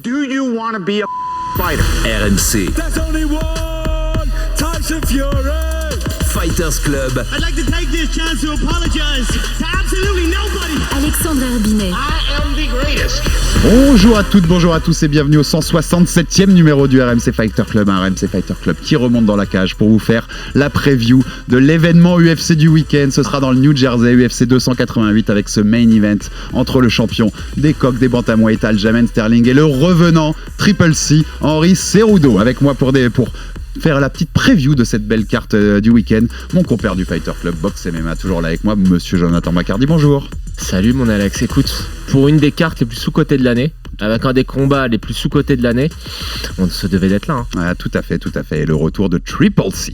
Do you want to be a fighter? RMC. There's only one Tyson Fury. Fighters Club. I'd like to take this chance to apologize to absolutely nobody. Alexandre Herbinet. I am the greatest. Bonjour à toutes, bonjour à tous et bienvenue au 167e numéro du RMC Fighter Club, un RMC Fighter Club qui remonte dans la cage pour vous faire la preview de l'événement UFC du week-end. Ce sera dans le New Jersey, UFC 288 avec ce main event entre le champion des coqs des bantamweight Aljamain Sterling et le revenant Triple C Henry Cejudo. Avec moi pour faire la petite preview de cette belle carte du week-end, mon compère du Fighter Club Box MMA, toujours là avec moi, monsieur Jonathan Macardy, bonjour. Salut mon Alex, écoute, pour une des cartes les plus sous-cotées de l'année, avec un des combats les plus sous-cotés de l'année, on se devait d'être là. Ah, tout à fait, et le retour de Triple C.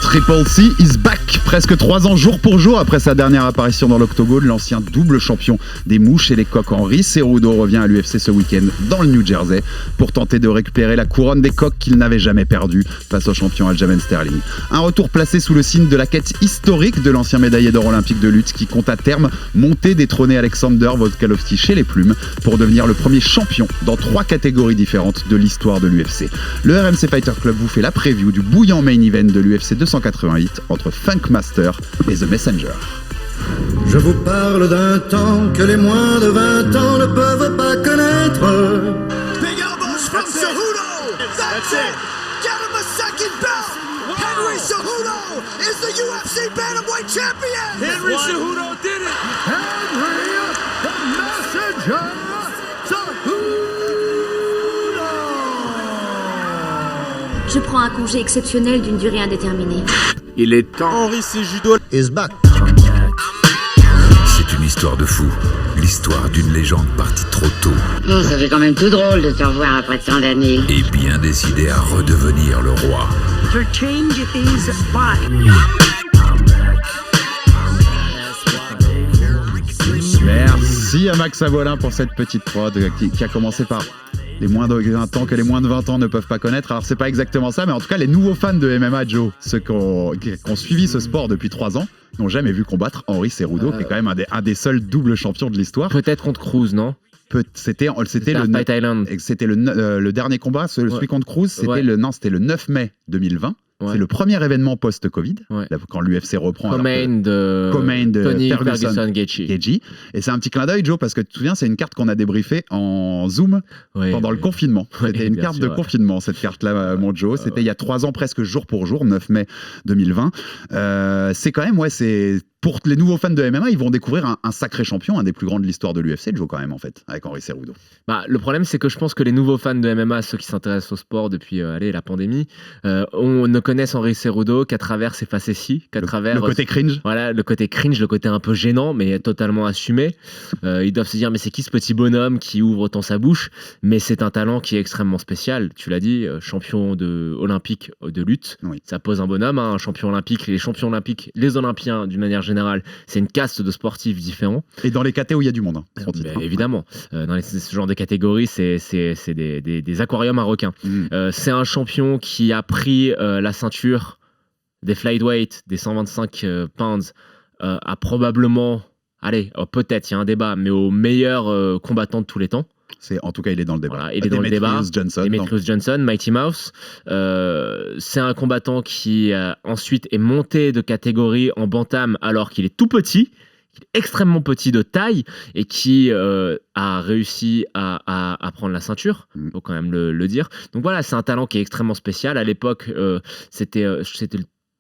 Triple C is back, presque 3 ans jour pour jour après sa dernière apparition dans l'octogone. L'ancien double champion des mouches et les coqs Henry Cejudo revient à l'UFC ce week-end dans le New Jersey pour tenter de récupérer la couronne des coqs qu'il n'avait jamais perdue face au champion Aljamain Sterling. Un retour placé sous le signe de la quête historique de l'ancien médaillé d'or olympique de lutte qui compte à terme monter détrôner Alexander Volkanovski chez les plumes pour devenir le premier champion dans 3 catégories différentes de l'histoire de l'UFC. Le RMC Fighter Club vous fait la preview du bouillant main event de l'UFC 288 entre Funk Master et The Messenger. Je vous parle d'un temps que les moins de 20 ans ne peuvent pas connaître. Big elbows from Cejudo. That's it. Get him a second belt. Henry Cejudo is the UFC Bantamweight champion. Henry Cejudo did it. Henry the Messenger Cejudo. Je prends un congé exceptionnel d'une durée indéterminée. Il est temps. Henry Cejudo is back. C'est une histoire de fou. L'histoire d'une légende partie trop tôt Oh, ça fait quand même tout drôle de te revoir après tant d'années. et bien décidé à redevenir le roi. The change is fine. Merci à Max Avolin pour cette petite prod qui a commencé par les moins de 20 ans que les moins de 20 ans ne peuvent pas connaître. Alors c'est pas exactement ça, mais en tout cas les nouveaux fans de MMA, Joe, ceux qui ont suivi ce sport depuis 3 ans, n'ont jamais vu combattre Henry Cejudo, qui est quand même un des seuls doubles champions de l'histoire. Peut-être contre Cruz, non? C'était le dernier combat, celui contre Cruz, c'était le 9 mai 2020. Ouais. C'est le premier événement post-Covid, Ouais. quand l'UFC reprend. Co-main de Tony Ferguson Gaethje. Et c'est un petit clin d'œil, Joe, parce que tu te souviens, c'est une carte qu'on a débriefée en Zoom pendant le confinement. C'était une carte de confinement, cette carte-là, mon Joe. C'était il y a 3 ans, presque jour pour jour, 9 mai 2020. C'est quand même, c'est... Pour les nouveaux fans de MMA, ils vont découvrir un sacré champion, un des plus grands de l'histoire de l'UFC, Joe, quand même, en fait, avec Henry Cejudo. Bah, le problème, c'est que je pense que les nouveaux fans de MMA, ceux qui s'intéressent au sport depuis la pandémie, ne connaissent Henry Cejudo qu'à travers ses facéties, qu'à travers le côté cringe. Voilà, le côté cringe, le côté un peu gênant, mais totalement assumé. Ils doivent se dire, mais c'est qui ce petit bonhomme qui ouvre autant sa bouche? Mais c'est un talent qui est extrêmement spécial. Tu l'as dit, champion olympique de lutte. Oui. Ça pose un bonhomme, un champion olympique. Les champions olympiques, les Olympiens, d'une manière générale, c'est une caste de sportifs différents. Et dans les catés où il y a du monde, évidemment. Dans ce genre de catégories, c'est des aquariums à requins. C'est un champion qui a pris la ceinture des flyweight, des 125 pounds, à probablement, peut-être, il y a un débat, mais au meilleur combattant de tous les temps. En tout cas, il est dans le débat. Voilà, il est dans le débat. Demetrius Johnson, Mighty Mouse. C'est un combattant qui ensuite est monté de catégorie en bantam alors qu'il est tout petit, qu'il est extrêmement petit de taille et qui a réussi à prendre la ceinture. Il faut quand même le dire. Donc voilà, c'est un talent qui est extrêmement spécial. À l'époque, c'était le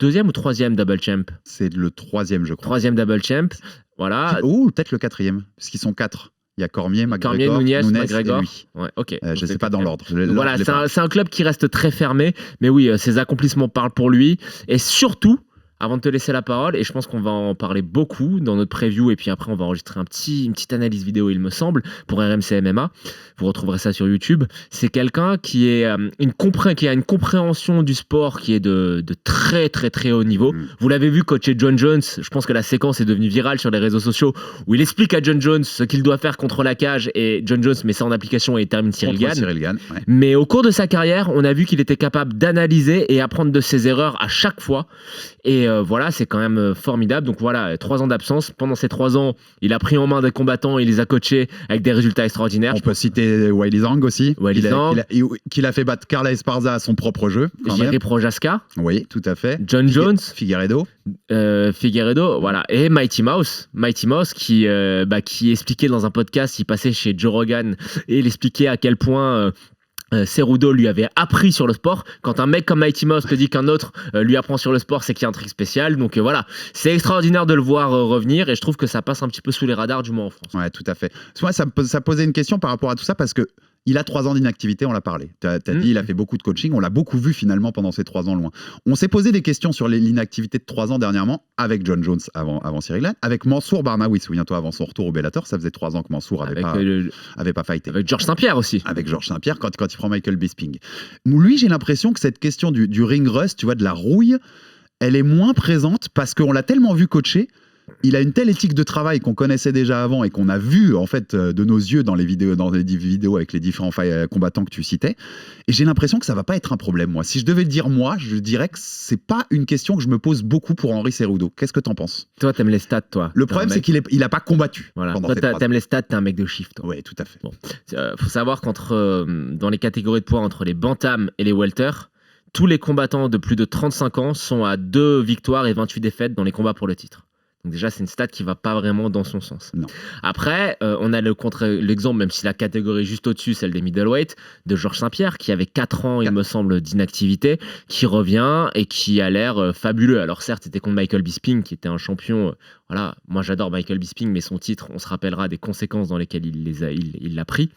2e ou 3e double champ? C'est le 3e, je crois. 3e double champ. Voilà. Ou peut-être le 4e, parce qu'ils sont 4. Il y a Cormier, McGregor, Nunes McGregor. et lui. Ouais, ok. Je ne sais pas dans l'ordre. Voilà, c'est un club qui reste très fermé, mais oui, ses accomplissements parlent pour lui. Et surtout, avant de te laisser la parole, et je pense qu'on va en parler beaucoup dans notre preview, et puis après on va enregistrer une petite analyse vidéo, il me semble, pour RMC MMA. Vous retrouverez ça sur YouTube. C'est quelqu'un qui a une compréhension du sport qui est de très très très haut niveau. Vous l'avez vu coacher John Jones. Je pense que la séquence est devenue virale sur les réseaux sociaux où il explique à John Jones ce qu'il doit faire contre la cage, et John Jones met ça en application et termine Cyril Gane. Ouais. Mais au cours de sa carrière, on a vu qu'il était capable d'analyser et apprendre de ses erreurs à chaque fois. Et voilà, c'est quand même formidable. Donc voilà, 3 ans d'absence. Pendant ces 3 ans, il a pris en main des combattants, il les a coachés avec des résultats extraordinaires. On peut citer Wiley Zhang aussi, Zhang. qu'il a fait battre Carla Esparza à son propre jeu. Jiri Prochaska. Oui, tout à fait. John Jones. Figueiredo, voilà. Et Mighty Mouse qui expliquait dans un podcast, il passait chez Joe Rogan et il expliquait à quel point Cerudo lui avait appris sur le sport. Quand un mec comme Mighty Mouse te dit qu'un autre lui apprend sur le sport, c'est qu'il y a un truc spécial. Donc voilà, c'est extraordinaire de le voir revenir et je trouve que ça passe un petit peu sous les radars, du moins en France. Ouais, tout à fait. Moi, ça posait une question par rapport à tout ça parce que il a 3 ans d'inactivité, on l'a parlé. T'as dit, il a fait beaucoup de coaching, on l'a beaucoup vu finalement pendant ces 3 ans loin. On s'est posé des questions sur l'inactivité de 3 ans dernièrement avec John Jones avant Cyril Gane, avec Mansour Barnaoui, souviens-toi, avant son retour au Bellator, ça faisait 3 ans que Mansour avait pas fighté. Avec Georges Saint-Pierre aussi. Avec Georges Saint-Pierre quand il prend Michael Bisping. Lui, j'ai l'impression que cette question du ring rust, tu vois, de la rouille, elle est moins présente parce qu'on l'a tellement vu coacher. Il a une telle éthique de travail qu'on connaissait déjà avant et qu'on a vu en fait de nos yeux dans les vidéos avec les différents combattants que tu citais. Et j'ai l'impression que ça va pas être un problème, moi. Si je devais le dire moi, je dirais que c'est pas une question que je me pose beaucoup pour Henry Cerudo. Qu'est-ce que t'en penses? Toi, t'aimes les stats, toi. Le problème, c'est qu'il a pas combattu. Voilà. Toi, t'aimes les stats, t'es un mec de chiffre, toi. Oui, tout à fait. Bon. Faut savoir dans les catégories de poids entre les bantams et les welter, tous les combattants de plus de 35 ans sont à 2 victoires et 28 défaites dans les combats pour le titre. Donc déjà, c'est une stat qui va pas vraiment dans son sens. Non. Après, on a l'exemple, même si la catégorie est juste au-dessus, celle des middleweight, de Georges Saint-Pierre, qui avait 4 ans, il me semble, d'inactivité, qui revient et qui a l'air fabuleux. Alors certes, c'était contre Michael Bisping, qui était un champion. Voilà, moi j'adore Michael Bisping, mais son titre, on se rappellera des conséquences dans lesquelles il l'a pris.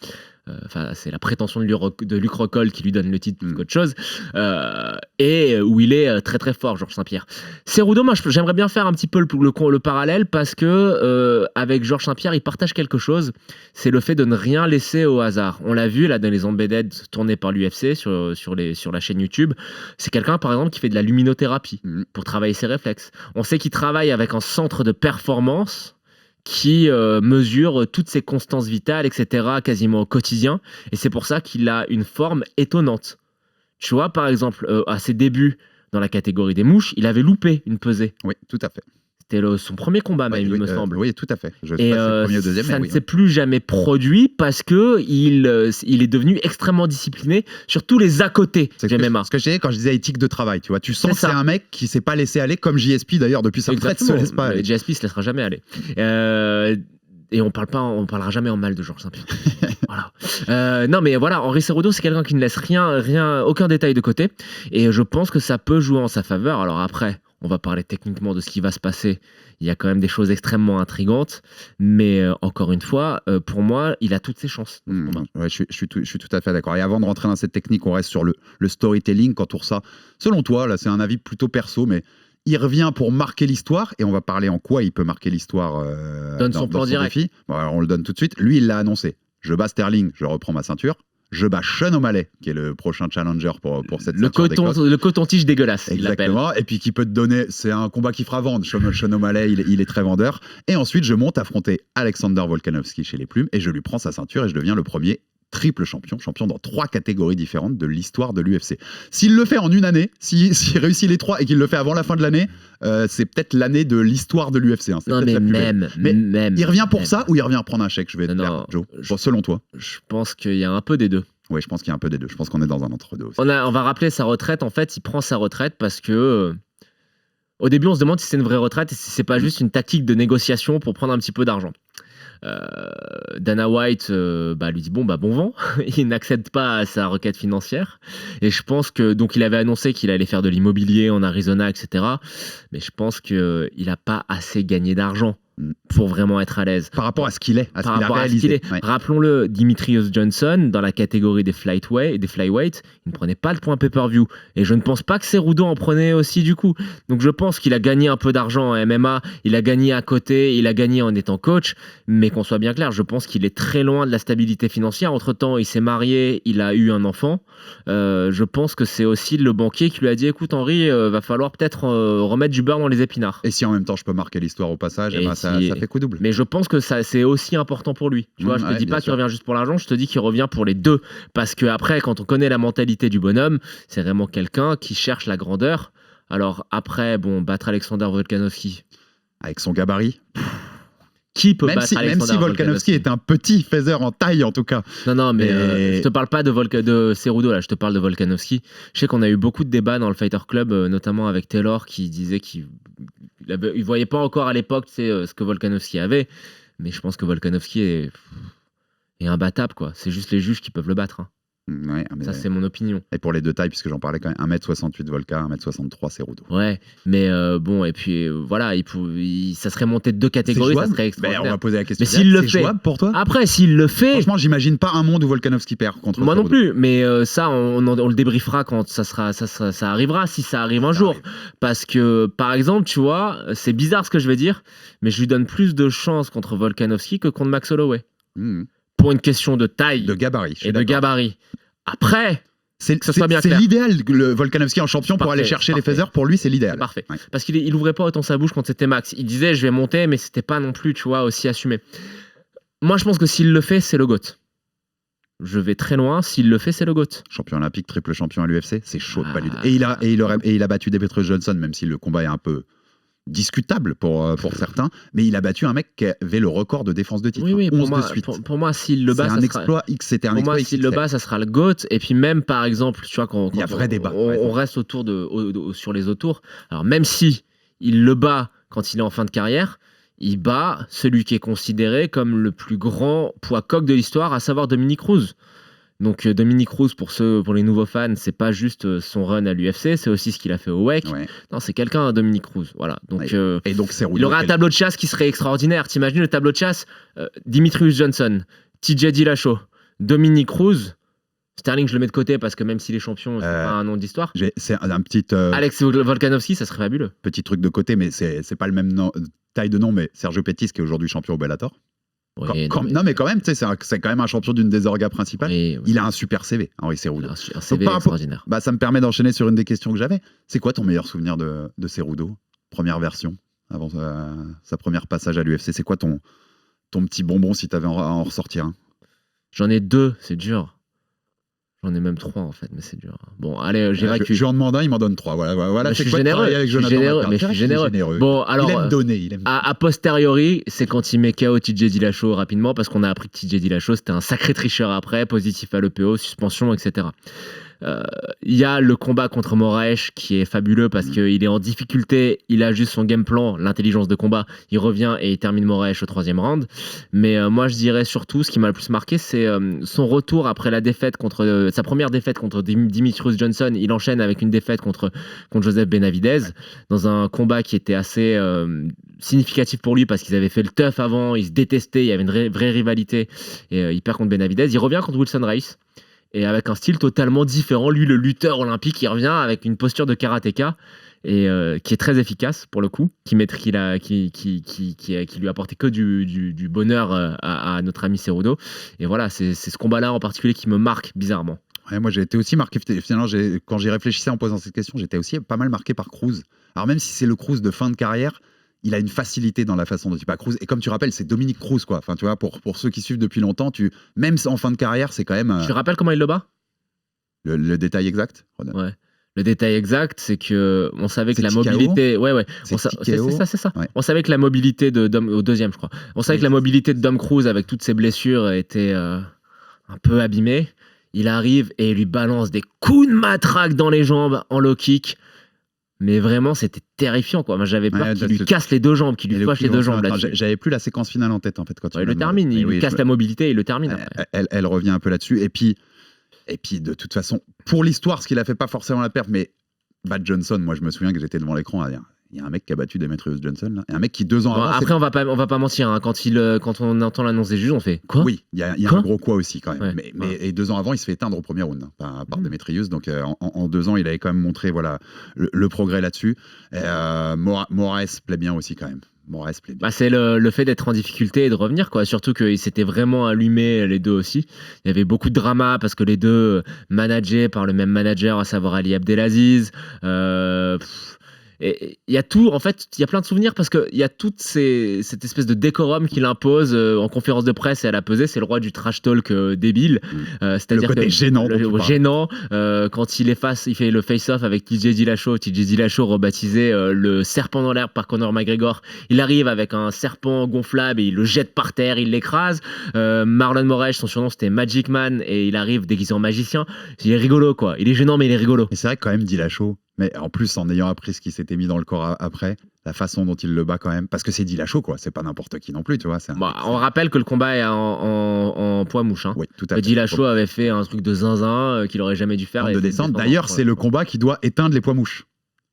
C'est la prétention de Luc Rockhold qui lui donne le titre plus qu'autre chose, et où il est très très fort, Georges Saint-Pierre. Cerudo, moi j'aimerais bien faire un petit peu le parallèle parce que avec Georges Saint-Pierre, il partage quelque chose, c'est le fait de ne rien laisser au hasard. On l'a vu là dans les Embedded tournés par l'UFC sur la chaîne YouTube. C'est quelqu'un par exemple qui fait de la luminothérapie pour travailler ses réflexes. On sait qu'il travaille avec un centre de performance qui mesure toutes ses constances vitales, etc., quasiment au quotidien. Et c'est pour ça qu'il a une forme étonnante. Tu vois, par exemple, à ses débuts dans la catégorie des mouches, il avait loupé une pesée. Oui, tout à fait. C'était son premier combat, même, il me semble. Oui, tout à fait. Je sais pas si c'est le premier ou deuxième. Ça ne s'est plus jamais produit parce qu'il est devenu extrêmement discipliné sur tous les à-côté du MMA. Ce que je disais quand je disais éthique de travail, tu vois. Tu sens que c'est un mec qui ne s'est pas laissé aller, comme JSP d'ailleurs, depuis sa retraite, se laisse pas aller. JSP ne se laissera jamais aller. Et on parlera jamais en mal de Georges Saint-Pierre. Voilà. Non, mais voilà, Henry Cerudo, c'est quelqu'un qui ne laisse aucun détail de côté. Et je pense que ça peut jouer en sa faveur. Alors après, on va parler techniquement de ce qui va se passer. Il y a quand même des choses extrêmement intrigantes. Mais encore une fois, pour moi, il a toutes ses chances. Ouais, je suis tout à fait d'accord. Et avant de rentrer dans cette technique, on reste sur le storytelling. Quand on ça, selon toi, là, c'est un avis plutôt perso, mais il revient pour marquer l'histoire. Et on va parler en quoi il peut marquer l'histoire dans son plan direct. Défi. Bon, alors on le donne tout de suite. Lui, il l'a annoncé. Je bats Sterling, je reprends ma ceinture. Je bats Sean O'Malley, qui est le prochain challenger pour cette ceinture. Le coton-tige dégueulasse, il l'appelle. Exactement, et puis qui peut te donner, c'est un combat qui fera vendre. Sean O'Malley, il est très vendeur. Et ensuite, je monte affronter Alexander Volkanovski chez les plumes, et je lui prends sa ceinture, et je deviens le premier triple champion dans 3 catégories différentes de l'histoire de l'UFC. S'il le fait en une année, s'il réussit les 3 et qu'il le fait avant la fin de l'année, c'est peut-être l'année de l'histoire de l'UFC. Hein. Non, mais même. Il revient pour ça ou il revient prendre un chèque? Je vais te dire, Joe. Selon toi? Je pense qu'il y a un peu des deux. Oui, je pense qu'il y a un peu des deux. Je pense qu'on est dans un entre-deux aussi. On va rappeler sa retraite. En fait, il prend sa retraite parce que au début, on se demande si c'est une vraie retraite et si c'est pas juste une tactique de négociation pour prendre un petit peu d'argent. Dana White lui dit bon vent. Il n'accède pas à sa requête financière et je pense que donc il avait annoncé qu'il allait faire de l'immobilier en Arizona, etc. Mais je pense que il a pas assez gagné d'argent pour vraiment être à l'aise par rapport à ce qu'il est, par rapport à ce qu'il est. Ouais. Rappelons-le, Dimitrios Johnson dans la catégorie des flyweight, il ne prenait pas le point pay-per-view et je ne pense pas que Cerudo en prenait aussi du coup. Donc je pense qu'il a gagné un peu d'argent en MMA, il a gagné à côté, il a gagné en étant coach, mais qu'on soit bien clair, je pense qu'il est très loin de la stabilité financière. Entre-temps, il s'est marié, il a eu un enfant. Je pense que c'est aussi le banquier qui lui a dit écoute Henry, va falloir peut-être remettre du beurre dans les épinards. Et si en même temps je peux marquer l'histoire au passage, ça fait coup double. Mais je pense que c'est aussi important pour lui. Tu vois, je te dis pas qu'il revient juste pour l'argent, je te dis qu'il revient pour les deux. Parce que après, quand on connaît la mentalité du bonhomme, c'est vraiment quelqu'un qui cherche la grandeur Alors après, battre Alexander Volkanovski. Avec son gabarit. Qui peut même battre si, Alexander même si Volkanovski est un petit phaser en taille en tout cas. Non, mais je te parle pas de Cerudo là, je te parle de Volkanovski. Je sais qu'on a eu beaucoup de débats dans le Fighter Club, notamment avec Taylor qui disait qu'il voyait pas encore à l'époque ce que Volkanovski avait, mais je pense que Volkanovski est imbattable quoi. C'est juste les juges qui peuvent le battre. Hein. Ouais, mais ça c'est mon opinion. Et pour les deux tailles, puisque j'en parlais quand même, 1m68 Volka, 1m63 Cerudo. Ouais, mais et puis voilà, ça serait monté de 2 catégories, ça serait extraordinaire. On va poser la question. Mais s'il le fait, jouable pour toi? Après, s'il le fait, franchement, j'imagine pas un monde où Volkanovski perd contre moi Cerudo. non plus, mais ça, on le débriefera quand ça arrivera, si ça arrive un jour. Parce que, par exemple, tu vois, c'est bizarre ce que je vais dire, mais je lui donne plus de chance contre Volkanovski que contre Max Holloway. Pour une question de taille de gabarit, et de gabarit. Après, que ça soit bien clair. C'est l'idéal, le Volkanovski en champion pour aller chercher les phasers, pour lui c'est l'idéal. Parfait. Ouais. Parce qu'il ouvrait pas autant sa bouche quand c'était Max. Il disait je vais monter, mais c'était pas non plus, tu vois, aussi assumé. Moi je pense que s'il le fait, c'est le GOAT. Je vais très loin, s'il le fait, c'est le GOAT. Champion olympique, triple champion à l'UFC, c'est chaud de valider. Et il a battu Demetrius Johnson, même si le combat est un peu discutable pour certains, mais il a battu un mec qui avait le record de défense de titre. Oui, 11 pour de suite. Pour moi, s'il le bat, c'était un exploit. S'il le bat, ça sera le GOAT. Et puis même, par exemple, tu vois, quand il y a vrai débat. On reste sur les autours. Alors même si il le bat quand il est en fin de carrière, il bat celui qui est considéré comme le plus grand poids coq de l'histoire, à savoir Dominick Cruz. Donc Dominick Cruz, pour les nouveaux fans, c'est pas juste son run à l'UFC, c'est aussi ce qu'il a fait au WEC. Ouais. Non, c'est quelqu'un, Dominick Cruz. Voilà. Donc, et donc il aurait un tableau de chasse qui serait extraordinaire. T'imagines le tableau de chasse Demetrius Johnson, TJ Dillashaw, Dominick Cruz. Sterling, je le mets de côté parce que même s'il est champion, c'est pas un nom d'histoire. C'est un petit. Alex Volkanovski, ça serait fabuleux. Petit truc de côté, mais c'est pas le même taille de nom, mais Sergio Pettis qui est aujourd'hui champion au Bellator. Oui, non mais quand même, c'est quand même un champion d'une des orgas principales. Oui. Il a un super CV, Henry Cerudo. Un CV extraordinaire. Ça me permet d'enchaîner sur une des questions que j'avais. C'est quoi ton meilleur souvenir de Cerudo? Première version, avant sa première passage à l'UFC. C'est quoi ton petit bonbon si t'avais à en ressortir un? J'en ai 2, c'est dur. J'en ai même 3 en fait, mais c'est dur. Bon, allez, j'évacue. Je lui en demande un, il m'en donne 3. Voilà, je suis généreux. Mais je suis généreux. Bon, alors, il aime donner. A posteriori, c'est quand il met KO TJ Dillashaw rapidement, parce qu'on a appris que TJ Dillashaw c'était un sacré tricheur après, positif à l'EPO, suspension, etc. Il y a le combat contre Moraes qui est fabuleux parce qu'il est en difficulté, il a juste son game plan, l'intelligence de combat, il revient et il termine Moraes au 3e round. Mais moi je dirais surtout, ce qui m'a le plus marqué, c'est son retour après la défaite sa première défaite contre Demetrius Johnson. Il enchaîne avec une défaite contre Joseph Benavidez dans un combat qui était assez significatif pour lui parce qu'ils avaient fait le tough avant, ils se détestaient, il y avait une vraie rivalité et il perd contre Benavidez. Il revient contre Wilson Reis. Et avec un style totalement différent, lui le lutteur olympique, il revient avec une posture de karatéka et qui est très efficace pour le coup, qui lui a apporté que du bonheur à notre ami Cerudo. Et voilà, c'est ce combat-là en particulier qui me marque bizarrement. Ouais, moi j'ai été aussi marqué, finalement quand j'y réfléchissais en posant cette question, j'étais aussi pas mal marqué par Cruz. Alors même si c'est le Cruz de fin de carrière, il a une facilité dans la façon dont il bat Cruz. Et comme tu rappelles, c'est Dominick Cruz, quoi. Enfin, tu vois, pour ceux qui suivent depuis longtemps, même en fin de carrière, c'est quand même. Tu te rappelles comment il le bat? Le détail exact? Ouais. Le détail exact, c'est que on savait que la mobilité. Ouais. C'est ça. Ouais. On savait que la mobilité de Dom, au 2e, je crois. On savait que la mobilité de Dom Cruz avec toutes ses blessures était un peu abîmée. Il arrive et il lui balance des coups de matraque dans les jambes en low kick. Mais vraiment, c'était terrifiant, quoi. Moi, j'avais peur qu'il lui casse les 2 jambes, qu'il lui fâche les 2 jambes là-dessus. J'avais plus la séquence finale en tête, en fait. Quand il le termine, il lui casse la mobilité et il le termine après. Elle revient un peu là-dessus. Et puis, de toute façon, pour l'histoire, ce qu'il a fait pas forcément la perte, mais Bad Johnson, moi, je me souviens que j'étais devant l'écran à dire, il y a un mec qui a battu Demetrius Johnson, là. Et un mec qui 2 ans avant... Après, on va pas mentir, hein. Quand on entend l'annonce des juges, on fait quoi? Oui, il y a un gros quoi aussi, quand même. Ouais, et 2 ans avant, il se fait éteindre au premier round, hein, par Demetrius. Donc, en 2 ans, il avait quand même montré le progrès là-dessus. Moraes plaît bien aussi, quand même. C'est le fait d'être en difficulté et de revenir, quoi. Surtout qu'ils s'étaient vraiment allumés les deux aussi. Il y avait beaucoup de drama parce que les deux managés par le même manager, à savoir Ali Abdelaziz. Et il y a tout, en fait, il y a plein de souvenirs parce qu'il y a toute cette espèce de décorum qu'il impose en conférence de presse et à la pesée. C'est le roi du trash talk débile. C'est-à-dire le côté gênant. Gênant. Quand il fait le face-off avec TJ Dillashaw. TJ Dillashaw, rebaptisé le serpent dans l'herbe par Conor McGregor. Il arrive avec un serpent gonflable et il le jette par terre, il l'écrase. Marlon Moraes, son surnom c'était Magic Man et il arrive déguisé en magicien. Il est rigolo, quoi. Il est gênant, mais il est rigolo. Et c'est vrai que quand même, Dillashaw, mais en plus, en ayant appris ce qui s'était mis dans le corps après, la façon dont il le bat quand même, parce que c'est Dillashaw, quoi. C'est pas n'importe qui non plus, tu vois. On rappelle que le combat est en poids mouche. Hein. Oui, tout à fait. Dillashaw avait fait un truc de zinzin qu'il aurait jamais dû faire. De descente. D'ailleurs, c'est le combat qui doit éteindre les poids mouches.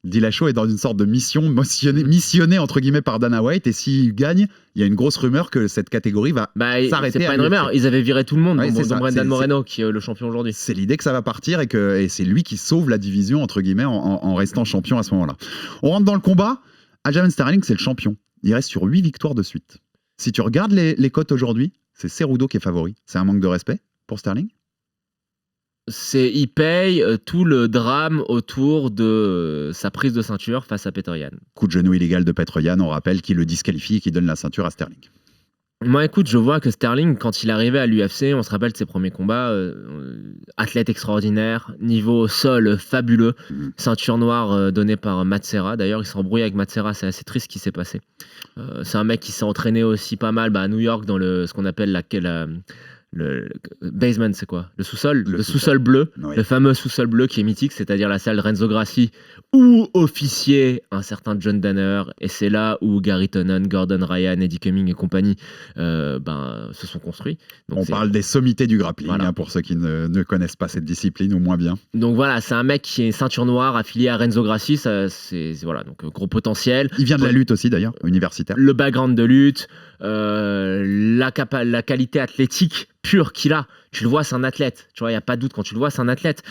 Dillashaw est dans une sorte de mission missionnée entre guillemets par Dana White, et s'il gagne, il y a une grosse rumeur que cette catégorie va s'arrêter. C'est pas une rumeur, ils avaient viré tout le monde, dont Brendan Moreno qui est le champion aujourd'hui. C'est l'idée que ça va partir et c'est lui qui sauve la division entre guillemets en restant champion à ce moment-là. On rentre dans le combat. Aljamain Sterling, c'est le champion. Il reste sur 8 victoires de suite. Si tu regardes les cotes aujourd'hui, c'est Cerudo qui est favori. C'est un manque de respect pour Sterling? Il paye tout le drame autour de sa prise de ceinture face à Petr Yan. Coup de genou illégal de Petr Yan, on rappelle qu'il le disqualifie et qu'il donne la ceinture à Sterling. Moi, écoute, je vois que Sterling, quand il arrivait à l'UFC, on se rappelle de ses premiers combats, athlète extraordinaire, niveau sol fabuleux, ceinture noire donnée par Matt Serra. D'ailleurs, il s'est embrouillé avec Matt Serra, c'est assez triste ce qui s'est passé. C'est un mec qui s'est entraîné aussi pas mal à New York dans ce qu'on appelle le basement, c'est quoi? Le sous-sol, le sous-sol bleu, oui. Le fameux sous-sol bleu qui est mythique, c'est-à-dire la salle de Renzo Gracie où officiait un certain John Danaher, et c'est là où Gary Tonon, Gordon Ryan, Eddie Cumming et compagnie se sont construits. Donc, on parle des sommités du grappling, voilà. Pour ceux qui ne connaissent pas cette discipline ou moins bien. Donc voilà, c'est un mec qui est ceinture noire affilié à Renzo Gracie, c'est voilà, donc gros potentiel. Il vient de la lutte aussi d'ailleurs, universitaire. Le background de lutte, la qualité athlétique pure qu'il a, tu le vois, c'est un athlète, tu vois, il n'y a pas de doute, quand tu le vois, c'est un athlète,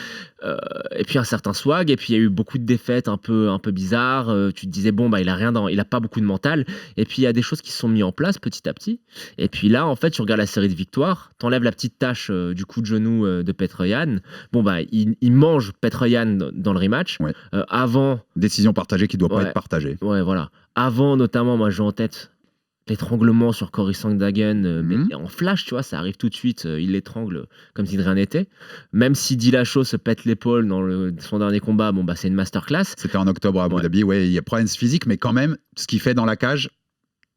et puis un certain swag, et puis il y a eu beaucoup de défaites un peu bizarres, tu te disais bon il a pas beaucoup de mental, et puis il y a des choses qui se sont mises en place petit à petit, et puis là en fait tu regardes la série de victoires, t'enlèves la petite tâche du coup de genou de Petr Yan, il mange Petr Yan dans le rematch, ouais. Avant... Décision partagée qui doit pas être partagée. Ouais, voilà. Avant notamment, moi j'ai en tête l'étranglement sur Cory Sandhagen, mais en flash, tu vois, ça arrive tout de suite, il l'étrangle comme si de rien n'était. Même si Dillashaw se pète l'épaule dans son dernier combat, c'est une masterclass. C'était en octobre à Abu Dhabi, il y a problème physique, mais quand même, ce qu'il fait dans la cage,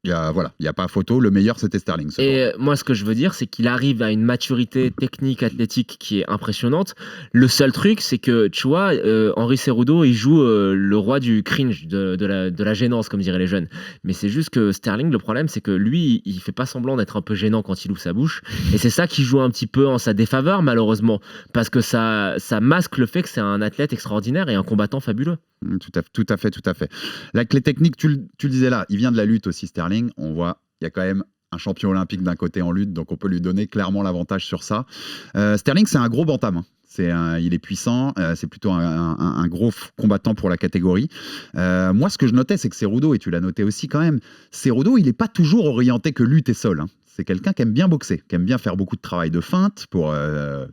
il y a pas photo, le meilleur c'était Sterling. Et moi ce que je veux dire c'est qu'il arrive à une maturité technique, athlétique qui est impressionnante. Le seul truc c'est que tu vois, Henry Cerudo il joue le roi du cringe, de la gênance comme diraient les jeunes. Mais c'est juste que Sterling, le problème c'est que lui il fait pas semblant d'être un peu gênant quand il ouvre sa bouche. Et c'est ça qui joue un petit peu en sa défaveur malheureusement. Parce que ça masque le fait que c'est un athlète extraordinaire et un combattant fabuleux. Tout à fait. La clé technique, tu le disais là, il vient de la lutte aussi Sterling. On voit, il y a quand même un champion olympique d'un côté en lutte, donc on peut lui donner clairement l'avantage sur ça. Sterling, c'est un gros bantam. Il est puissant, c'est plutôt un gros combattant pour la catégorie. Moi, ce que je notais, c'est que Cerudo, et tu l'as noté aussi quand même, Cerudo, il n'est pas toujours orienté que lutte et sol. Hein. C'est quelqu'un qui aime bien boxer, qui aime bien faire beaucoup de travail de feinte pour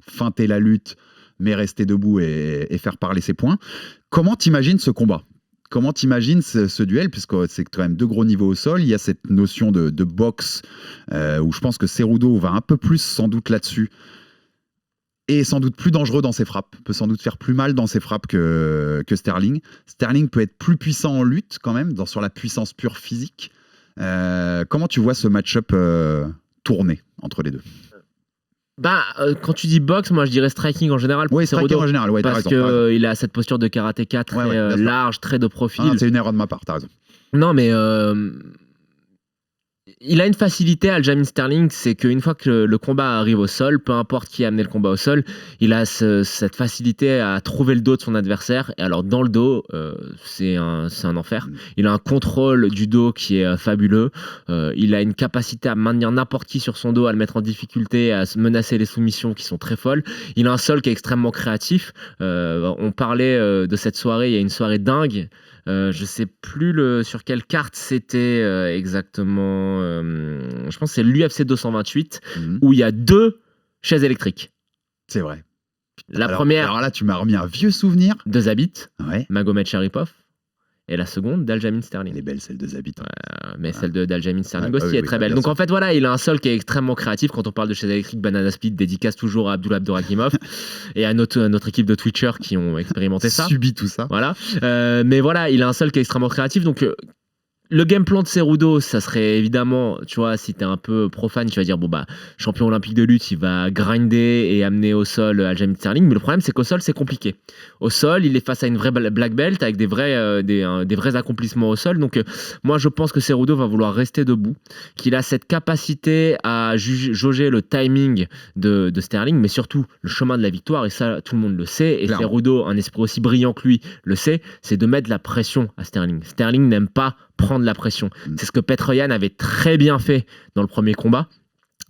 feinter la lutte, mais rester debout et faire parler ses points. Comment t'imagines ce combat ? Comment t'imagines ce duel, puisque c'est quand même deux gros niveaux au sol, il y a cette notion de boxe où je pense que Cerudo va un peu plus sans doute là-dessus et sans doute plus dangereux dans ses frappes, peut sans doute faire plus mal dans ses frappes que Sterling. Sterling peut être plus puissant en lutte quand même, sur la puissance pure physique. Comment tu vois ce match-up tourner entre les deux ? Quand tu dis boxe, moi je dirais striking en général. Oui, striking en général, parce qu'il a cette posture de karatéka très large, très de profil. C'est une erreur de ma part, t'as raison. Non, mais il a une facilité, Aljamain Sterling, c'est qu'une fois que le combat arrive au sol, peu importe qui a amené le combat au sol, il a cette facilité à trouver le dos de son adversaire. Et alors dans le dos, c'est un enfer. Il a un contrôle du dos qui est fabuleux. Il a une capacité à maintenir n'importe qui sur son dos, à le mettre en difficulté, à menacer les soumissions qui sont très folles. Il a un sol qui est extrêmement créatif. On parlait de cette soirée, il y a une soirée dingue. Je sais plus sur quelle carte c'était exactement. Je pense que c'est l'UFC 228 où il y a 2 chaises électriques. C'est vrai. La première. Alors là, tu m'as remis un vieux souvenir. De Zabit, ouais. Magomed Sharipov. et la seconde d'Aljamain Sterling. Elle est belle, celle de Zabit. Mais celle d'Aljamain Sterling Ouais, aussi oui, est oui, très belle. bien Donc sûr. en fait, voilà, il a un sol qui est extrêmement créatif. Quand on parle de chaise électrique, Banana Split dédicace toujours à Abdullah Abdouragimov et à notre équipe de Twitchers qui ont expérimenté ça. Subit tout ça. Voilà. Mais voilà, il a un sol qui est extrêmement créatif. Donc le game plan de Cerudo, ça serait évidemment, tu vois, si t'es un peu profane, tu vas dire, bon bah, champion olympique de lutte, il va grinder et amener au sol Aljamain Sterling. Mais le problème, c'est qu'au sol, c'est compliqué. Au sol, il est face à une vraie black belt avec des vrais accomplissements au sol. Donc, moi, je pense que Cerudo va vouloir rester debout, qu'il a cette capacité à jauger le timing de Sterling, mais surtout le chemin de la victoire. Et ça, tout le monde le sait. Et Clairement. Cerudo, un esprit aussi brillant que lui, le sait, c'est de mettre la pression à Sterling. Sterling n'aime pas prendre la pression. C'est ce que Petr Yan avait très bien fait dans le premier combat.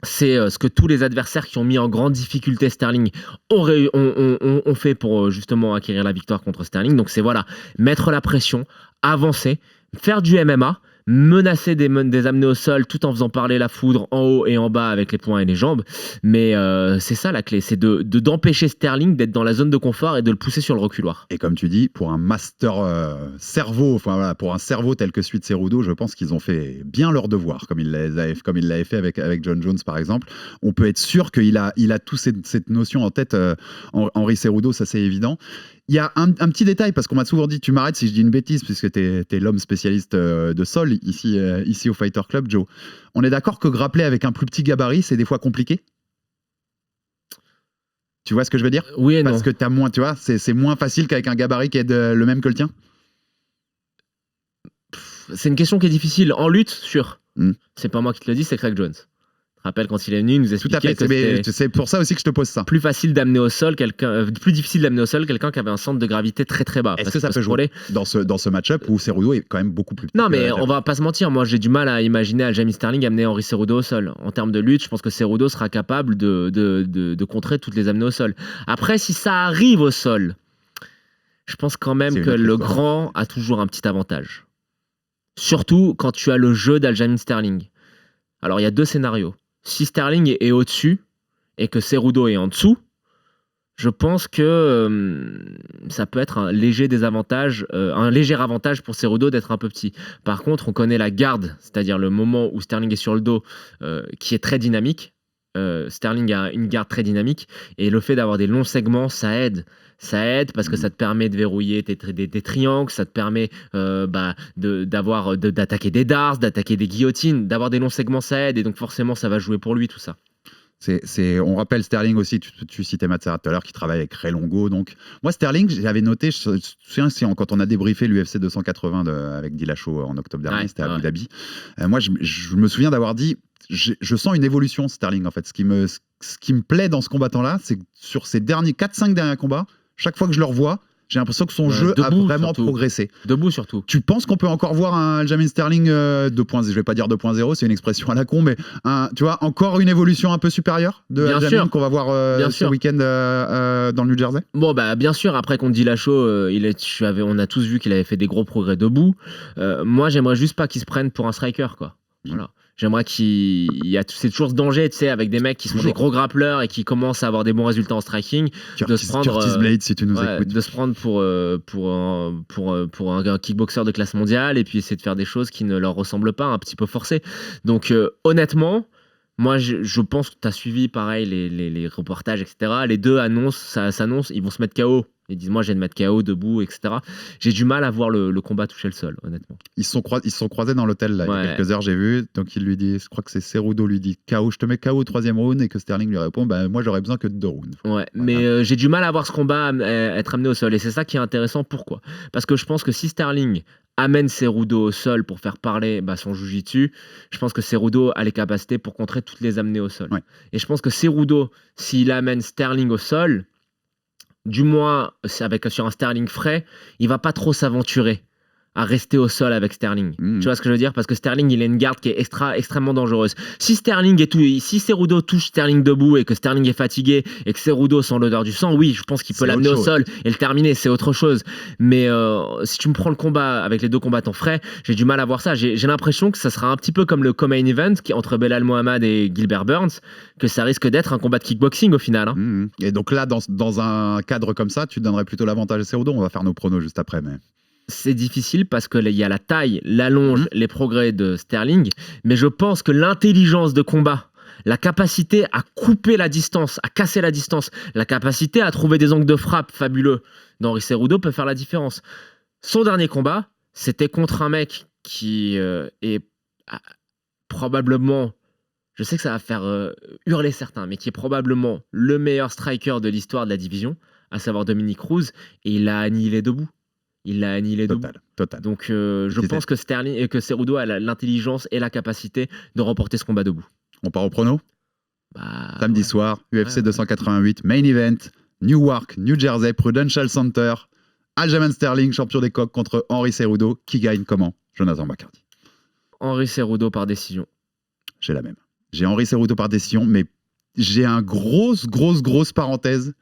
C'est ce que tous les adversaires qui ont mis en grande difficulté Sterling ont fait pour justement acquérir la victoire contre Sterling. Donc c'est voilà, mettre la pression, avancer, faire du MMA, menacer des amener au sol tout en faisant parler la foudre en haut et en bas avec les poings et les jambes. Mais c'est ça la clé, c'est d'empêcher Sterling d'être dans la zone de confort et de le pousser sur le reculoir. Et comme tu dis, pour un master cerveau, enfin voilà, pour un cerveau tel que celui de Cerudo, je pense qu'ils ont fait bien leur devoir, comme il l'avait fait avec John Jones par exemple. On peut être sûr qu'il a toute cette notion en tête, Henry Cerudo, ça c'est évident. Il y a un petit détail, parce qu'on m'a souvent dit, tu m'arrêtes si je dis une bêtise, puisque t'es l'homme spécialiste de sol ici au Fighter Club, Joe. On est d'accord que grappler avec un plus petit gabarit, c'est des fois compliqué ? Tu vois ce que je veux dire ? Oui et non. Parce que t'as moins, tu vois, c'est moins facile qu'avec un gabarit qui est le même que le tien. C'est une question qui est difficile. En lutte, sûr. Mm. C'est pas moi qui te le dis, c'est Craig Jones. Je te rappelle quand il est venu, il nous Tout à expliquait fait, que c'est pour ça aussi que je te pose ça. plus facile d'amener au sol plus difficile d'amener au sol quelqu'un qui avait un centre de gravité très très bas. Est-ce que ça peut jouer dans ce match-up où Cerudo est quand même beaucoup plus petit? Non, mais on va pas se mentir, moi j'ai du mal à imaginer Aljamain Sterling amener Henry Cerudo au sol. En termes de lutte, je pense que Cerudo sera capable de contrer toutes les amener au sol. Après, si ça arrive au sol, je pense quand même que le grand a toujours un petit avantage. Surtout quand tu as le jeu d'Aljamain Sterling. Alors il y a deux scénarios. Si Sterling est au-dessus et que Cerudo est en dessous, je pense que ça peut être un léger avantage pour Cerudo d'être un peu petit. Par contre, on connaît la garde, c'est-à-dire le moment où Sterling est sur le dos, qui est très dynamique. Sterling a une garde très dynamique et le fait d'avoir des longs segments, ça aide parce que ça te permet de verrouiller des triangles, ça te permet d'attaquer des darts, d'attaquer des guillotines, d'avoir des longs segments, ça aide et donc forcément ça va jouer pour lui tout ça. On rappelle Sterling aussi, tu citais Matt Serra tout à l'heure, qui travaille avec Ray Longo. Donc, moi, Sterling, j'avais noté, je me souviens, quand on a débriefé l'UFC 280 avec Dillashaw en octobre dernier, c'était à Abu Dhabi. Moi, je me souviens d'avoir dit, je sens une évolution, Sterling, en fait. Ce qui me plaît dans ce combattant-là, c'est que sur ces 4-5 derniers combats, chaque fois que je le revois, j'ai l'impression que son jeu a vraiment progressé. Debout surtout. Tu penses qu'on peut encore voir un Aljamain Sterling 2.0, je vais pas dire 2.0, c'est une expression à la con, mais tu vois, encore une évolution un peu supérieure de Aljamain qu'on va voir ce week-end dans le New Jersey? Bon, bah bien sûr, après qu'on dit Dillashaw, on a tous vu qu'il avait fait des gros progrès debout. Moi, j'aimerais juste pas qu'il se prenne pour un striker, quoi. Voilà. J'aimerais c'est toujours ce danger, tu sais, avec des mecs qui sont des gros grappleurs et qui commencent à avoir des bons résultats en striking, Curtis Blade, si tu nous écoutes. de se prendre pour un kickboxer de classe mondiale et puis essayer de faire des choses qui ne leur ressemblent pas, un petit peu forcées. Donc honnêtement, moi je pense que tu as suivi pareil les reportages, etc. Les deux s'annoncent, ils vont se mettre KO. Ils disent, moi, j'ai de mettre KO debout, etc. J'ai du mal à voir le combat toucher le sol, honnêtement. Ils se sont croisés dans l'hôtel, là, il y a quelques heures, j'ai vu. Donc, il lui dit, je crois que c'est Cerudo lui dit KO, je te mets KO au 3e round, et que Sterling lui répond, moi, j'aurais besoin que de 2 rounds. Ouais, mais j'ai du mal à voir ce combat être amené au sol. Et c'est ça qui est intéressant. Pourquoi ? Parce que je pense que si Sterling amène Cerudo au sol pour faire parler son jiu-jitsu, je pense que Cerudo a les capacités pour contrer toutes les amener au sol. Ouais. Et je pense que Cerudo, s'il amène Sterling au sol, du moins sur un Sterling frais, il va pas trop s'aventurer à rester au sol avec Sterling. Tu vois ce que je veux dire ? Parce que Sterling, il a une garde qui est extrêmement dangereuse. Si Cerudo touche Sterling debout et que Sterling est fatigué et que Cerudo sent l'odeur du sang, oui, je pense qu'il peut l'amener au sol et le terminer, c'est autre chose. Mais si tu me prends le combat avec les deux combattants frais, j'ai du mal à voir ça. J'ai l'impression que ça sera un petit peu comme le co-main event entre Belal Mohamed et Gilbert Burns, que ça risque d'être un combat de kickboxing au final. Et donc là, dans un cadre comme ça, tu donnerais plutôt l'avantage à Cerudo. On va faire nos pronos juste après, mais... c'est difficile parce qu'il y a la taille, l'allonge, les progrès de Sterling, mais je pense que l'intelligence de combat, la capacité à couper la distance, à casser la distance, la capacité à trouver des angles de frappe fabuleux d'Henry Cejudo peut faire la différence. Son dernier combat, c'était contre un mec qui est probablement, je sais que ça va faire hurler certains, mais qui est probablement le meilleur striker de l'histoire de la division, à savoir Dominic Cruz, et il l'a annihilé debout. Total. Donc je pense que Cejudo a l'intelligence et la capacité de remporter ce combat debout. On part au prono samedi soir, UFC 288, main event, Newark, New Jersey, Prudential Center, Aljamain Sterling, champion des coqs contre Henry Cejudo. Qui gagne comment? Jonathan Bacardi. Henry Cejudo par décision. J'ai la même. J'ai Henry Cejudo par décision, mais j'ai un grosse parenthèse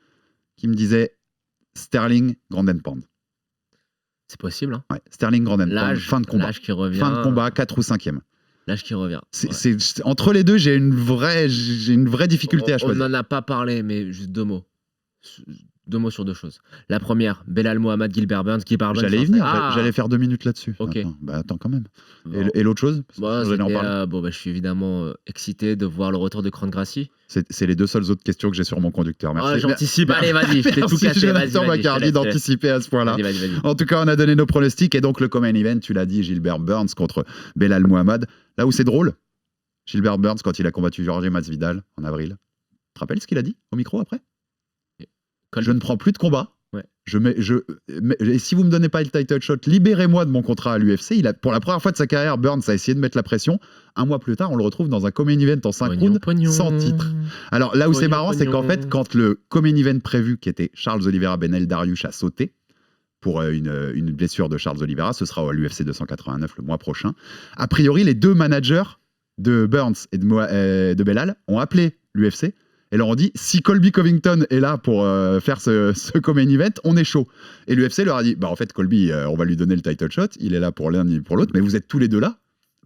qui me disait Sterling, Grand and Pound. C'est possible, hein? Ouais, Sterling, Grand and Pound, fin de combat. L'âge qui revient. Fin de combat, 4 ou 5e. L'âge qui revient. Entre les deux, j'ai une vraie difficulté à choisir. On n'en a pas parlé, mais juste 2 mots. 2 mots sur 2 choses. La première, Belal Mohamed, Gilbert Burns. J'allais y venir, j'allais faire 2 minutes là-dessus. Ok. Attends quand même. Et l'autre chose je suis évidemment excité de voir le retour de Kron Gracie. C'est les 2 seules autres questions que j'ai sur mon conducteur. Merci. J'anticipe. Allez, vas-y, je t'ai tout cassé. Jonathan Bacardi d'anticiper à ce point-là. Vas-y. En tout cas, on a donné nos pronostics et donc le common event, tu l'as dit, Gilbert Burns contre Belal Mohamed. Là où c'est drôle, Gilbert Burns, quand il a combattu Jorge Masvidal en avril, tu te rappelles ce qu'il a dit au micro après? Je ne prends plus de combat. Ouais. Et si vous me donnez pas le title shot, libérez-moi de mon contrat à l'UFC. Pour la première fois de sa carrière, Burns a essayé de mettre la pression. Un mois plus tard, on le retrouve dans un common event en 5 rounds sans titre. Alors là où c'est marrant, c'est qu'en fait, quand le common event prévu, qui était Charles Oliveira Benel Dariush, a sauté pour une blessure de Charles Oliveira, ce sera à l'UFC 289 le mois prochain. A priori, les 2 managers de Burns et de Belal ont appelé l'UFC et leur ont dit, si Colby Covington est là pour faire ce common event, on est chaud. Et l'UFC leur a dit, en fait, Colby, on va lui donner le title shot, il est là pour l'un et pour l'autre, mais vous êtes tous les 2 là.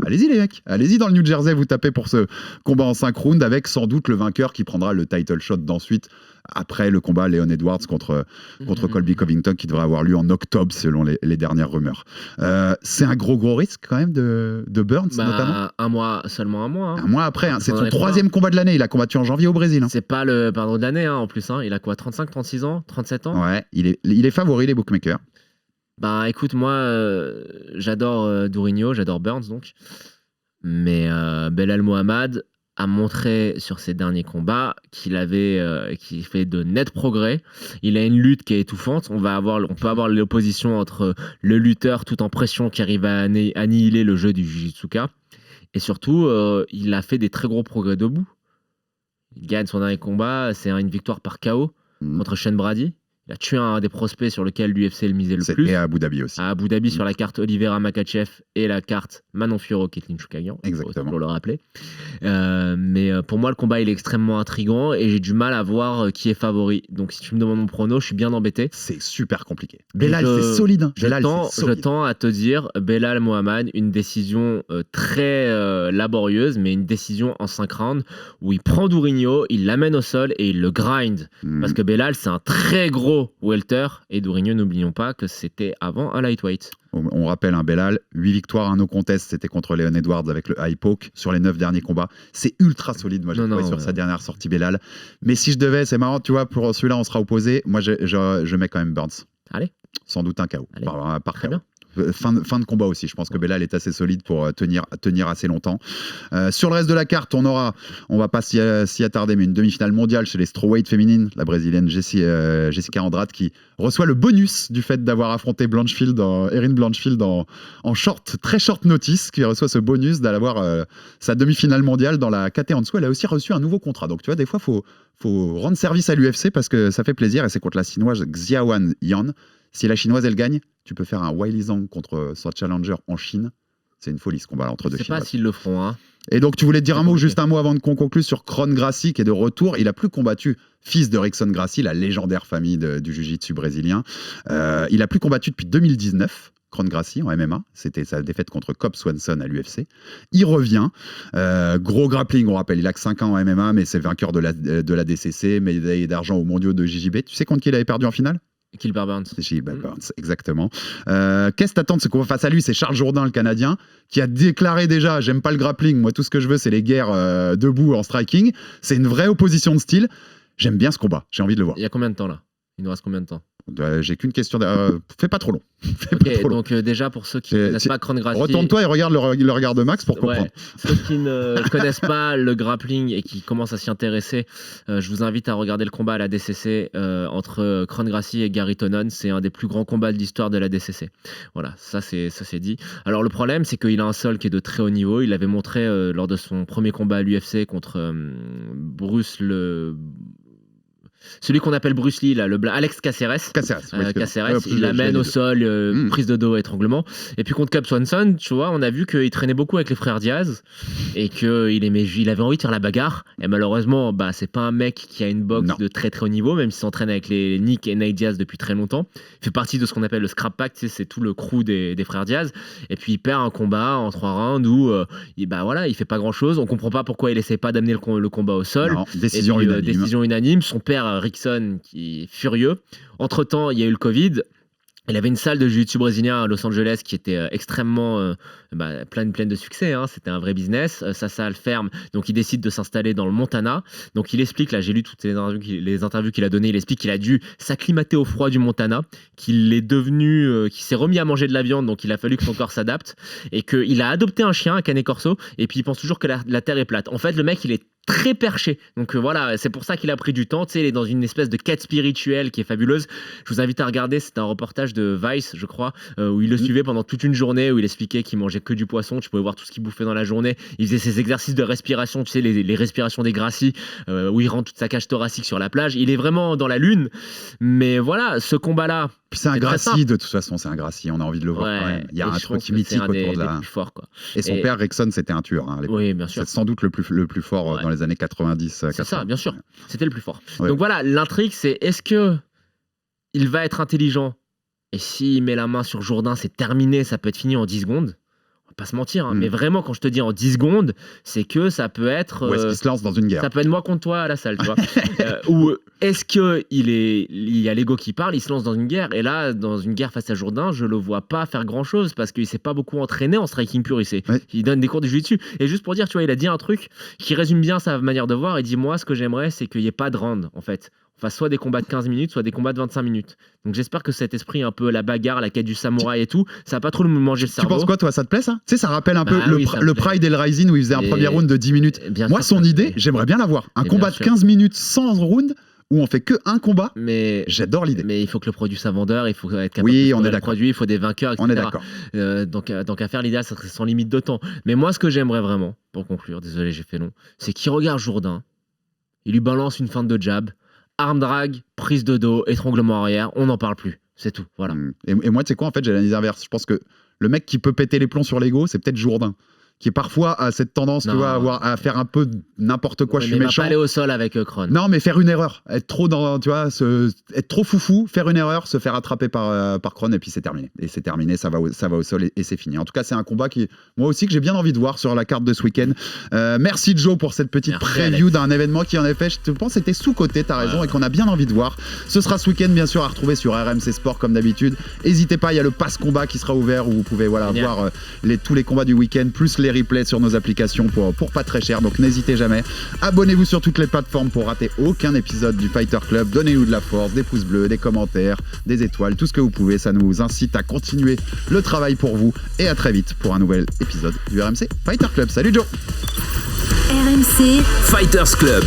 Allez-y les mecs, allez-y dans le New Jersey, vous tapez pour ce combat en 5 rounds avec sans doute le vainqueur qui prendra le title shot d'ensuite après le combat Leon Edwards contre Colby Covington qui devrait avoir lieu en octobre selon les dernières rumeurs. C'est un gros risque quand même de Burns notamment. Seulement un mois. Hein. Un mois après, c'est son 3e combat de l'année, il a combattu en janvier au Brésil. C'est pas le pardon de l'année en plus, il a quoi, 35, 36 ans, 37 ans? Ouais, il est favori les bookmakers. Écoute, moi, j'adore Dourinho, j'adore Burns donc. Mais Belal Mohamed a montré sur ses derniers combats qu'il fait de nets progrès. Il a une lutte qui est étouffante. On peut avoir l'opposition entre le lutteur tout en pression qui arrive à annihiler le jeu du Jiu-Jitsuka. Et surtout, il a fait des très gros progrès debout. Il gagne son dernier combat, c'est une victoire par KO contre Shane Brady. Il a tué un des prospects sur lequel l'UFC le misait le plus. Et à Abu Dhabi aussi. À Abu Dhabi sur la carte Oliveira Makhachev et la carte Manon Fiorot, Kathleen Chookagian. Exactement. Pour le rappeler. Mais pour moi, le combat il est extrêmement intriguant et j'ai du mal à voir qui est favori. Donc si tu me demandes mon prono, je suis bien embêté. C'est super compliqué. Belal, c'est solide. Je tends à te dire Belal Mohamed, une décision très laborieuse, mais une décision en 5 rounds où il prend Dourinho, il l'amène au sol et il le grind. Parce que Belal, c'est un très gros welter et Dourinho, n'oublions pas que c'était avant un lightweight. On rappelle Belal, 8 victoires, un no contest, c'était contre Leon Edwards avec le high poke sur les 9 derniers combats. C'est ultra solide, moi j'ai trouvé sur sa dernière sortie Belal. Mais si je devais, c'est marrant, tu vois, pour celui-là on sera opposé. Moi je mets quand même Burns. Allez. Sans doute un KO. Par Très KO. bien. Fin de combat aussi, je pense que Belal est assez solide pour tenir assez longtemps. Sur le reste de la carte, on va pas s'y attarder, mais une demi-finale mondiale chez les strawweight féminines, la brésilienne Jessica Andrade qui reçoit le bonus du fait d'avoir affronté Erin Blanchfield en très short notice, qui reçoit ce bonus d'avoir sa demi-finale mondiale dans la KT en dessous. Elle a aussi reçu un nouveau contrat, donc tu vois, des fois faut rendre service à l'UFC parce que ça fait plaisir, et c'est contre la chinoise Xiaowan Yan. Si la chinoise elle gagne, tu peux faire un Weili Zhang contre son challenger en Chine. C'est une folie ce combat entre deux chinoises. Je sais pas s'ils le feront. Hein. Et donc tu voulais te dire juste un mot avant de qu'on conclue sur Kron Gracie qui est de retour. Il a plus combattu, fils de Rickson Gracie, la légendaire famille du jiu-jitsu brésilien. Il a plus combattu depuis 2019. Kron Gracie en MMA, c'était sa défaite contre Cobb Swanson à l'UFC. Il revient, gros grappling, on rappelle, il a que 5 ans en MMA, mais c'est vainqueur de la DCC, médaille d'argent aux mondiaux de JJB. Tu sais contre qui il avait perdu en finale? Gilbert Burns. C'est Gilbert Burns, exactement. Qu'est-ce que t'attends de ce combat face à lui? C'est Charles Jourdain, le Canadien, qui a déclaré déjà, j'aime pas le grappling, moi tout ce que je veux c'est les guerres debout en striking. C'est une vraie opposition de style. J'aime bien ce combat, j'ai envie de le voir. Il y a combien de temps là? Il nous reste combien de temps? J'ai qu'une question. Fais pas trop long. Donc déjà pour ceux qui ne connaissent pas Kron Gracie, retourne-toi et regarde le regard de Max pour comprendre. Ceux qui ne connaissent pas le grappling et qui commencent à s'y intéresser, je vous invite à regarder le combat à la DCC entre Kron Gracie et Gary Tonon. C'est un des plus grands combats de l'histoire de la DCC. Voilà, ça c'est dit. Alors le problème, c'est qu'il a un sol qui est de très haut niveau. Il l'avait montré lors de son premier combat à l'UFC contre celui qu'on appelle Bruce Lee, là, Alex Caceres. Il l'amène au sol, prise de dos, étranglement. Et puis contre Cub Swanson, tu vois, on a vu qu'il traînait beaucoup avec les frères Diaz et qu'il avait envie de faire la bagarre. Et malheureusement, c'est pas un mec qui a une boxe de très très haut niveau, même s'il s'entraîne avec les Nick et Nate Diaz depuis très longtemps. Il fait partie de ce qu'on appelle le Scrap Pack, c'est tout le crew des frères Diaz. Et puis il perd un combat en 3 rounds où il fait pas grand chose. On comprend pas pourquoi il essaie pas d'amener le combat au sol. Non, décision unanime. Son père Rickson qui est furieux. Entre-temps, il y a eu le Covid. Il avait une salle de jiu-jitsu brésilien à Los Angeles qui était extrêmement pleine de succès. C'était un vrai business. Sa salle ferme, donc il décide de s'installer dans le Montana. Donc il explique, là j'ai lu toutes les interviews qu'il a données, il explique qu'il a dû s'acclimater au froid du Montana, qu'il s'est remis à manger de la viande, donc il a fallu que son corps s'adapte, et qu'il a adopté un chien, un Canet Corso, et puis il pense toujours que la terre est plate. En fait, le mec, il est très perché. Donc voilà, c'est pour ça qu'il a pris du temps. Tu sais, il est dans une espèce de quête spirituelle qui est fabuleuse. Je vous invite à regarder, c'est un reportage de Vice, je crois, où il le suivait pendant toute une journée, où il expliquait qu'il mangeait que du poisson. Tu pouvais voir tout ce qu'il bouffait dans la journée. Il faisait ses exercices de respiration, tu sais, les respirations des Gracie, où il rend toute sa cage thoracique sur la plage. Il est vraiment dans la lune. Mais voilà, ce combat-là. Puis c'est un Gracie, de toute façon, c'est un Gracie. On a envie de le voir quand même. Il y a un truc mythique autour de la. Plus fort, quoi. Et son père, Rickson, c'était un tueur. Oui, bien sûr. C'est sans doute le plus fort dans les années 90. C'est 80. Ça, bien sûr. C'était le plus fort. Ouais. Donc voilà, l'intrigue, c'est est-ce que il va être intelligent et s'il met la main sur Jourdain, c'est terminé, ça peut être fini en 10 secondes. On va pas se mentir, mais vraiment, quand je te dis en 10 secondes, c'est que ça peut être. Ou est-ce qu'il se lance dans une guerre? Ça peut être moi contre toi à la salle, tu vois. Ou est-ce qu'il y a l'ego qui parle, il se lance dans une guerre, et là, dans une guerre face à Jourdain, je le vois pas faire grand-chose parce qu'il s'est pas beaucoup entraîné en striking pur. Il donne des cours de jiu-jitsu. Et juste pour dire, tu vois, il a dit un truc qui résume bien sa manière de voir. Il dit, moi, ce que j'aimerais, c'est qu'il y ait pas de round, en fait. Enfin, soit des combats de 15 minutes, soit des combats de 25 minutes. Donc j'espère que cet esprit un peu la bagarre, la quête du samouraï et tout, ça va pas trop me manger le cerveau. Tu penses quoi, toi? Ça te plaît, ça? Tu sais, ça rappelle un peu le Pride et le Rising où il faisait un premier round de 10 minutes. Moi, son idée, j'aimerais bien l'avoir. Un combat de 15 minutes sans round où on fait que un combat. Mais j'adore l'idée. Mais il faut que le produit soit vendeur, il faut être capable de le produit, il faut des vainqueurs, etc. On est d'accord. Donc à faire l'idéal, ça serait sans limite de temps. Mais moi, ce que j'aimerais vraiment, pour conclure, désolé, j'ai fait long, c'est qu'il regarde Jourdain, il lui balance une feinte de jab, arm drag, prise de dos, étranglement arrière, on n'en parle plus. C'est tout, voilà. Et moi, tu sais quoi, en fait, j'ai l'analyse inverse. Je pense que le mec qui peut péter les plombs sur l'ego, c'est peut-être Jourdain, qui est parfois à cette tendance, tu vois, à faire un peu n'importe quoi, je suis méchant. Pas aller au sol avec Kron. Non, mais faire une erreur, être trop dans, tu vois, être trop foufou, faire une erreur, se faire attraper par Kron, et puis c'est terminé. Et c'est terminé, ça va au sol et c'est fini. En tout cas, c'est un combat moi aussi, que j'ai bien envie de voir sur la carte de ce week-end. Merci Joe pour cette petite preview d'un événement qui, en effet, je te pense, était sous-coté, t'as raison, et qu'on a bien envie de voir. Ce sera ce week-end, bien sûr, à retrouver sur RMC Sport comme d'habitude. N'hésitez pas, il y a le pass combat qui sera ouvert où vous pouvez voir tous les combats du week-end, plus les replays sur nos applications pour pas très cher, donc n'hésitez jamais. Abonnez-vous sur toutes les plateformes pour rater aucun épisode du Fighter Club. Donnez-nous de la force, des pouces bleus, des commentaires, des étoiles, tout ce que vous pouvez, ça nous incite à continuer le travail pour vous, et à très vite pour un nouvel épisode du RMC Fighter Club. Salut Joe. RMC Fighters Club.